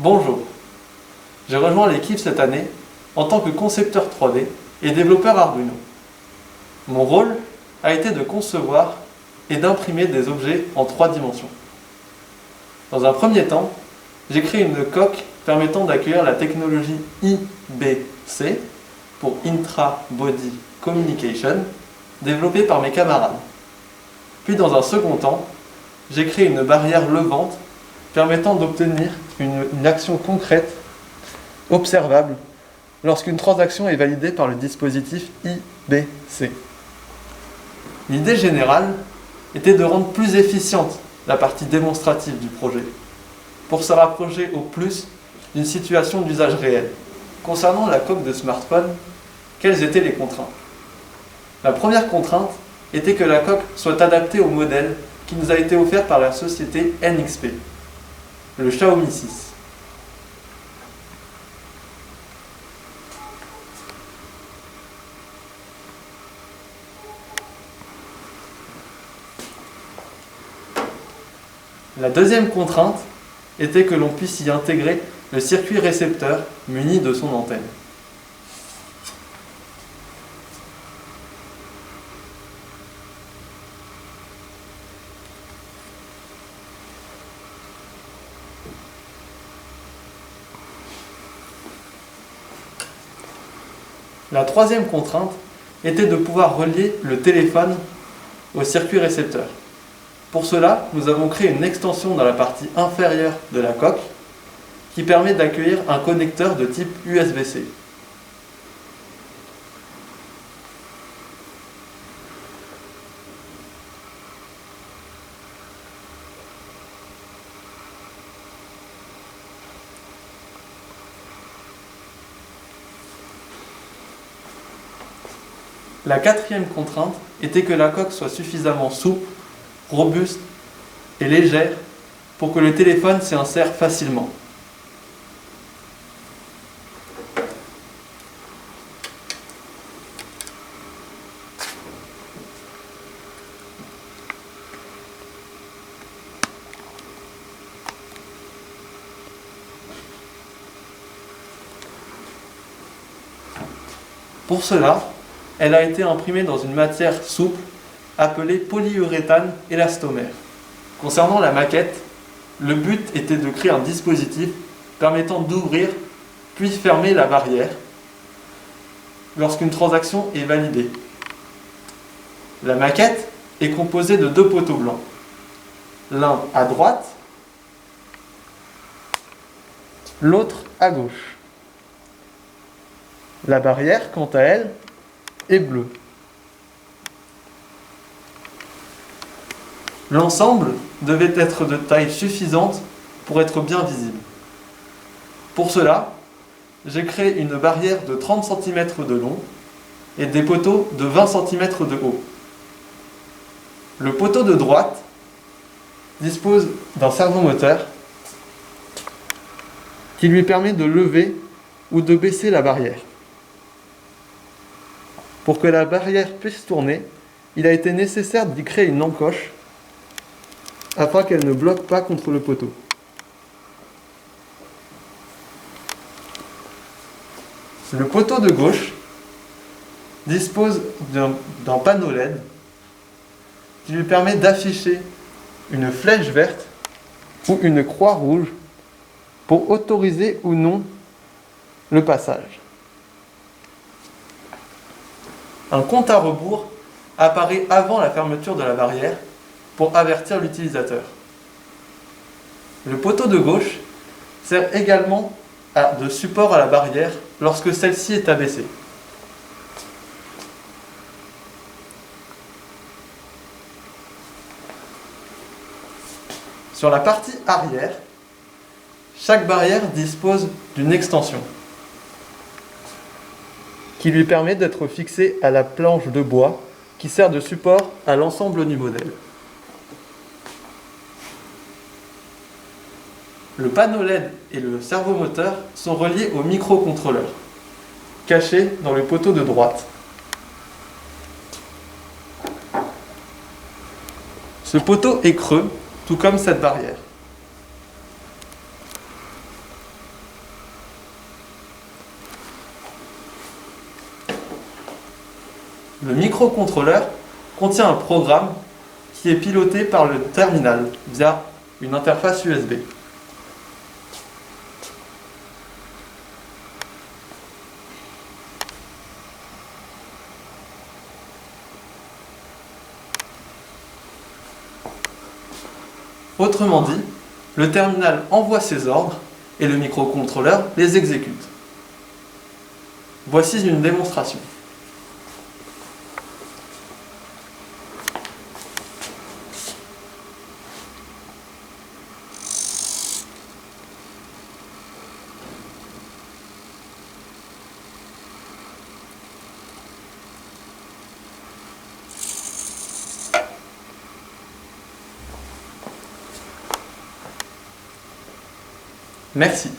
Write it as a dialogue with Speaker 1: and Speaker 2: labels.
Speaker 1: Bonjour, j'ai rejoint l'équipe cette année en tant que concepteur 3D et développeur Arduino. Mon rôle a été de concevoir et d'imprimer des objets en 3 dimensions. Dans un premier temps, j'ai créé une coque permettant d'accueillir la technologie IBC pour Intra-Body Communication, développée par mes camarades. Puis dans un second temps, j'ai créé une barrière levante permettant d'obtenir une action concrète, observable, lorsqu'une transaction est validée par le dispositif IBC. L'idée générale était de rendre plus efficiente la partie démonstrative du projet, pour se rapprocher au plus d'une situation d'usage réel. Concernant la coque de smartphone, quelles étaient les contraintes? La première contrainte était que la coque soit adaptée au modèle qui nous a été offert par la société NXP, le Xiaomi 6. La deuxième contrainte était que l'on puisse y intégrer le circuit récepteur muni de son antenne. La troisième contrainte était de pouvoir relier le téléphone au circuit récepteur. Pour cela, nous avons créé une extension dans la partie inférieure de la coque qui permet d'accueillir un connecteur de type USB-C. La quatrième contrainte était que la coque soit suffisamment souple, robuste et légère pour que le téléphone s'y insère facilement. Pour cela, elle a été imprimée dans une matière souple appelée polyuréthane élastomère. Concernant la maquette, le but était de créer un dispositif permettant d'ouvrir puis fermer la barrière lorsqu'une transaction est validée. La maquette est composée de 2 poteaux blancs, l'un à droite, l'autre à gauche. La barrière, quant à elle, est bleue. L'ensemble devait être de taille suffisante pour être bien visible. Pour cela, j'ai créé une barrière de 30 cm de long et des poteaux de 20 cm de haut. Le poteau de droite dispose d'un servomoteur qui lui permet de lever ou de baisser la barrière. Pour que la barrière puisse tourner, il a été nécessaire d'y créer une encoche afin qu'elle ne bloque pas contre le poteau. Le poteau de gauche dispose d'un panneau LED qui lui permet d'afficher une flèche verte ou une croix rouge pour autoriser ou non le passage. Un compte à rebours apparaît avant la fermeture de la barrière pour avertir l'utilisateur. Le poteau de gauche sert également de support à la barrière lorsque celle-ci est abaissée. Sur la partie arrière, chaque barrière dispose d'une extension qui lui permet d'être fixée à la planche de bois qui sert de support à l'ensemble du modèle. Le panneau LED et le servomoteur sont reliés au microcontrôleur, caché dans le poteau de droite. Ce poteau est creux, tout comme cette barrière. Le microcontrôleur contient un programme qui est piloté par le terminal via une interface USB. Autrement dit, le terminal envoie ses ordres et le microcontrôleur les exécute. Voici une démonstration. Merci.